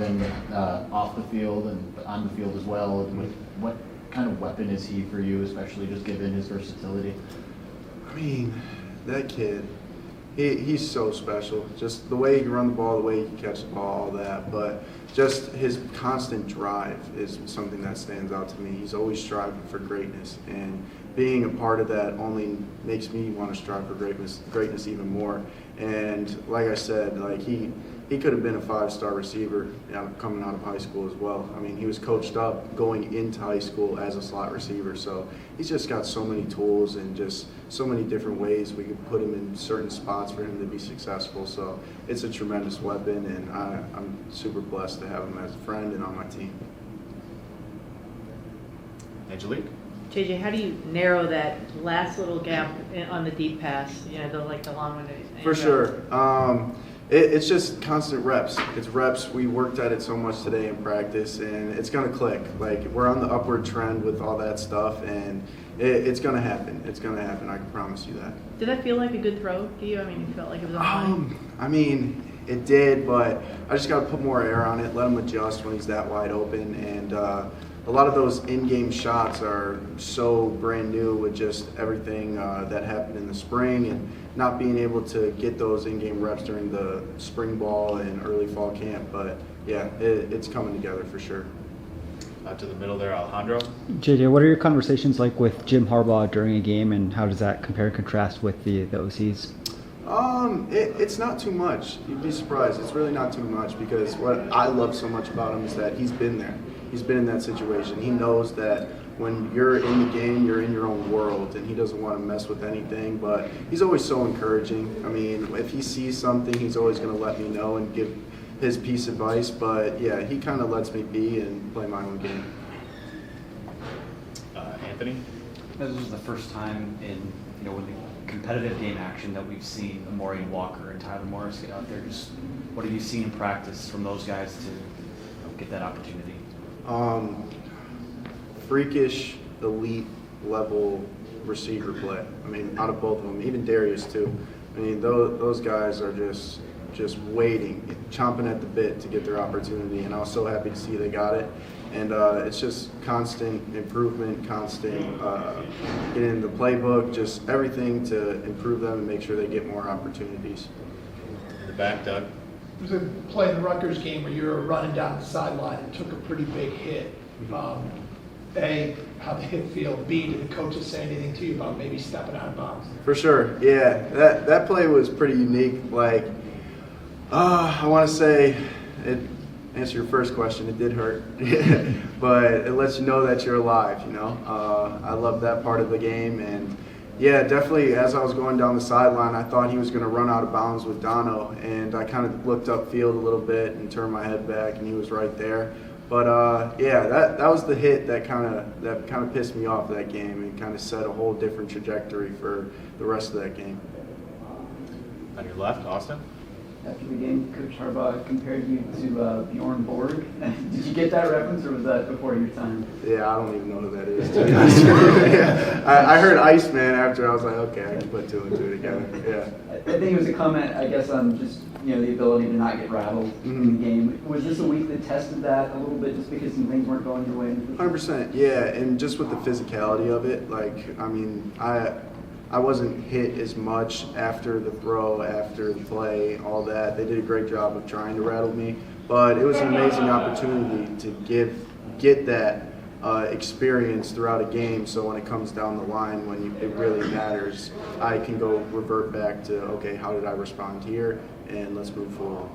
him off the field and on the field as well. What kind of weapon is he for you, especially just given his versatility? I mean, that kid, he's so special. Just the way he can run the ball, the way he can catch the ball, all that. But just his constant drive is something that stands out to me. He's always striving for greatness, and being a part of that only makes me want to strive for greatness even more. And like I said, like he could have been a 5-star receiver coming out of high school as well. I mean, he was coached up going into high school as a slot receiver. So he's just got so many tools and just so many different ways we could put him in certain spots for him to be successful. So it's a tremendous weapon, and I'm super blessed to have him as a friend and on my team. Angelique? J.J., how do you narrow that last little gap on the deep pass? You know, the long one. For sure. It's just constant reps. It's reps. We worked at it so much today in practice, and it's going to click. Like, we're on the upward trend with all that stuff, and it's going to happen. It's going to happen. I can promise you that. Did that feel like a good throw to you? I mean, you felt like it was on line? I mean, it did, but I just got to put more air on it, let him adjust when he's that wide open, and a lot of those in-game shots are so brand new with just everything that happened in the spring and not being able to get those in-game reps during the spring ball and early fall camp. But yeah, it's coming together for sure. To the middle there, Alejandro. JJ, what are your conversations like with Jim Harbaugh during a game, and how does that compare and contrast with the OCs? It's not too much. You'd be surprised. It's really not too much, because what I love so much about him is that he's been there. He's been in that situation. He knows that when you're in the game, you're in your own world, and he doesn't want to mess with anything. But he's always so encouraging. I mean, if he sees something, he's always going to let me know and give his piece of advice. But yeah, he kind of lets me be and play my own game. Anthony? This was the first time in with the competitive game action that we've seen Amori Walker and Tyler Morris get out there. Just what have you seen in practice from those guys to get that opportunity? Freakish, elite level receiver play. I mean, out of both of them, even Darius too. I mean, those guys are just waiting, chomping at the bit to get their opportunity, and I was so happy to see they got it. And it's just constant improvement, constant getting in the playbook, just everything to improve them and make sure they get more opportunities. In the back, Doug. There was a play in the Rutgers game where you were running down the sideline and took a pretty big hit. A, how did it feel? B, did the coaches say anything to you about maybe stepping out of bounds? For sure, yeah. That play was pretty unique. Like, I want to say, answer your first question, it did hurt. But it lets you know that you're alive, I love that part of the game. And yeah, definitely as I was going down the sideline, I thought he was going to run out of bounds with Dono, and I kind of looked upfield a little bit and turned my head back, and he was right there. But yeah, that was the hit that kind of pissed me off that game and kind of set a whole different trajectory for the rest of that game. On your left, Austin. After the game, Coach Harbaugh compared you to Bjorn Borg. Did you get that reference, or was that before your time? Yeah, I don't even know who that is. To be honest with you. Yeah. I heard Iceman after. I was like, okay, I can put two and two together. Yeah. I think it was a comment, I guess, on just the ability to not get rattled in the game. Was this a week that tested that a little bit, just because some things weren't going your way? 100%, yeah, and just with the physicality of it, like, I mean, I wasn't hit as much after the throw, after the play, all that. They did a great job of trying to rattle me, but it was an amazing opportunity to get that experience throughout a game, so when it comes down the line, when it really matters, I can go revert back to, okay, how did I respond here, and let's move forward.